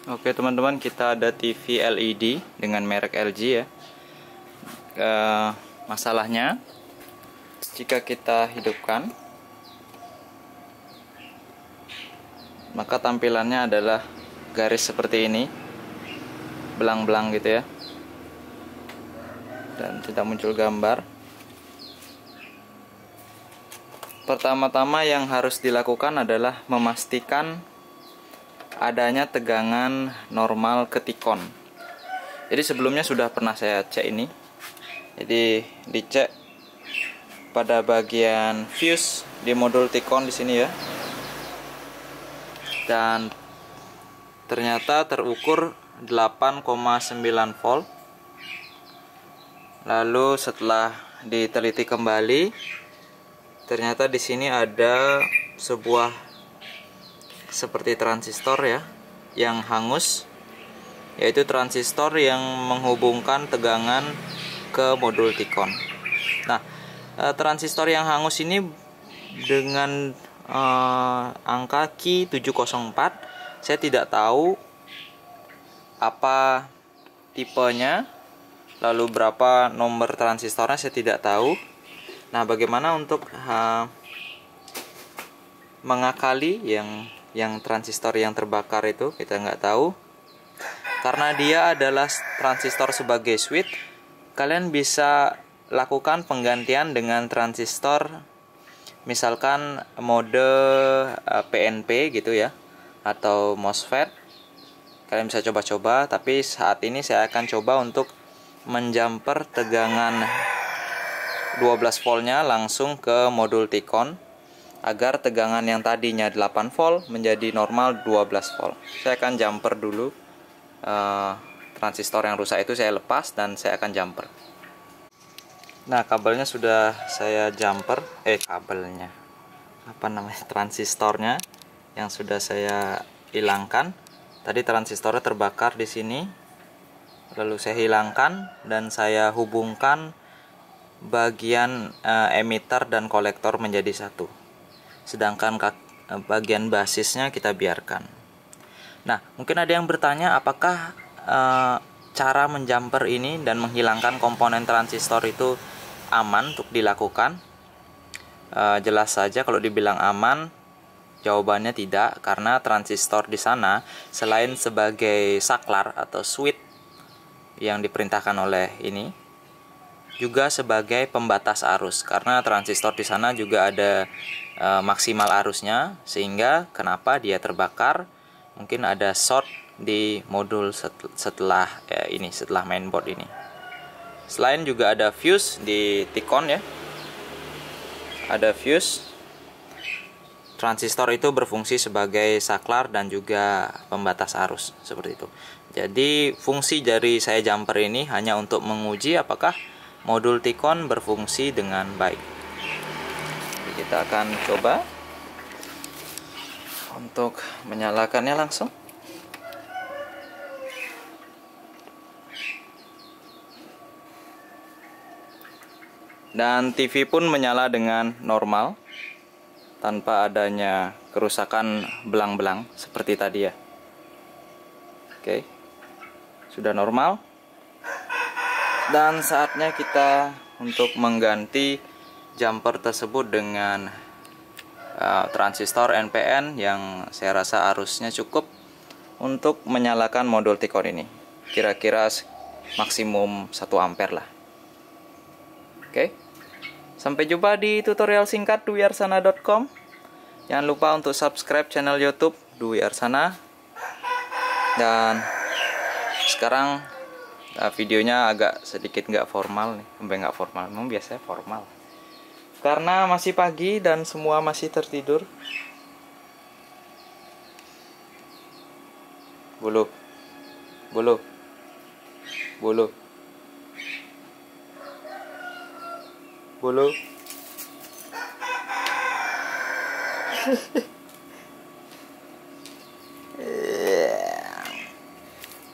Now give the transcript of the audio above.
Oke teman-teman, kita ada TV LED dengan merek LG ya. Masalahnya jika kita hidupkan, maka tampilannya adalah garis seperti ini, belang-belang gitu ya, dan tidak muncul gambar. Pertama-tama yang harus dilakukan adalah memastikan adanya tegangan normal ketikon. Jadi sebelumnya sudah pernah saya cek ini. Jadi dicek pada bagian fuse di modul tikon di sini ya. Dan ternyata terukur 8,9 volt. Lalu setelah diteliti kembali, ternyata di sini ada sebuah seperti transistor ya yang hangus, yaitu transistor yang menghubungkan tegangan ke modul tikon. Nah, transistor yang hangus ini dengan angka Q 704, saya tidak tahu apa tipenya, lalu berapa nomor transistornya saya tidak tahu. Nah, bagaimana untuk mengakali yang transistor yang terbakar itu, kita nggak tahu. Karena dia adalah transistor sebagai switch, kalian bisa lakukan penggantian dengan transistor misalkan mode PNP gitu ya, atau MOSFET. Kalian bisa coba-coba, tapi saat ini saya akan coba untuk menjumper tegangan 12 voltnya langsung ke modul tikon, agar tegangan yang tadinya 8 volt menjadi normal 12 volt. Saya akan jumper dulu transistor yang rusak itu, saya lepas dan saya akan jumper. Nah, kabelnya sudah saya jumper, transistornya yang sudah saya hilangkan. Tadi transistornya terbakar di sini, lalu saya hilangkan dan saya hubungkan bagian emitter dan kolektor menjadi satu. Sedangkan bagian basisnya kita biarkan. Nah, mungkin ada yang bertanya apakah cara menjumper ini dan menghilangkan komponen transistor itu aman untuk dilakukan? Jelas saja kalau dibilang aman, jawabannya tidak, karena transistor di sana selain sebagai saklar atau switch yang diperintahkan oleh ini, juga sebagai pembatas arus, karena transistor di sana juga ada maksimal arusnya, sehingga kenapa dia terbakar, mungkin ada short di modul setelah mainboard ini. Selain juga ada fuse di tikon ya, ada fuse. Transistor itu berfungsi sebagai saklar dan juga pembatas arus seperti itu. Jadi fungsi dari saya jumper ini hanya untuk menguji apakah modul tikon berfungsi dengan baik. Jadi kita akan coba untuk menyalakannya langsung. Dan TV pun menyala dengan normal, tanpa adanya kerusakan belang-belang seperti tadi ya. Oke, sudah normal. Dan saatnya kita untuk mengganti jumper tersebut dengan transistor NPN yang saya rasa arusnya cukup untuk menyalakan modul tikon ini. Kira-kira maksimum 1 ampere lah. Oke, sampai jumpa di tutorial singkat duwiarsana.com. Jangan lupa untuk subscribe channel YouTube Dwi Arsana. Dan sekarang videonya agak sedikit nggak formal nih, nggak formal, memang biasanya formal. Karena masih pagi dan semua masih tertidur. Bulu. Bulu.